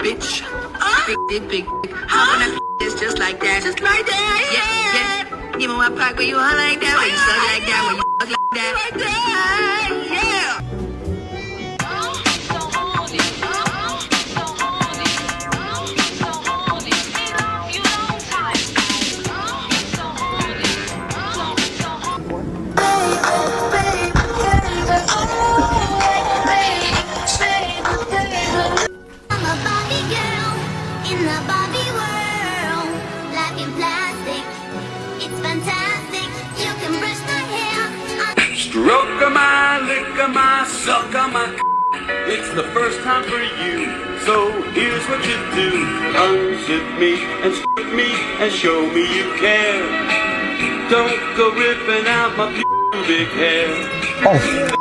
bitch. Big. How can I it's just like that? Just like that. Yeah. Give me my pack when you hot like that. When you suck like that. When you fuck like that. Like that. Yeah. Stroke my, lick my, suck my. It's the first time for you, so here's what you do. Unzip me and strip me and show me you care. Don't go ripping out my pubic hair. Oh.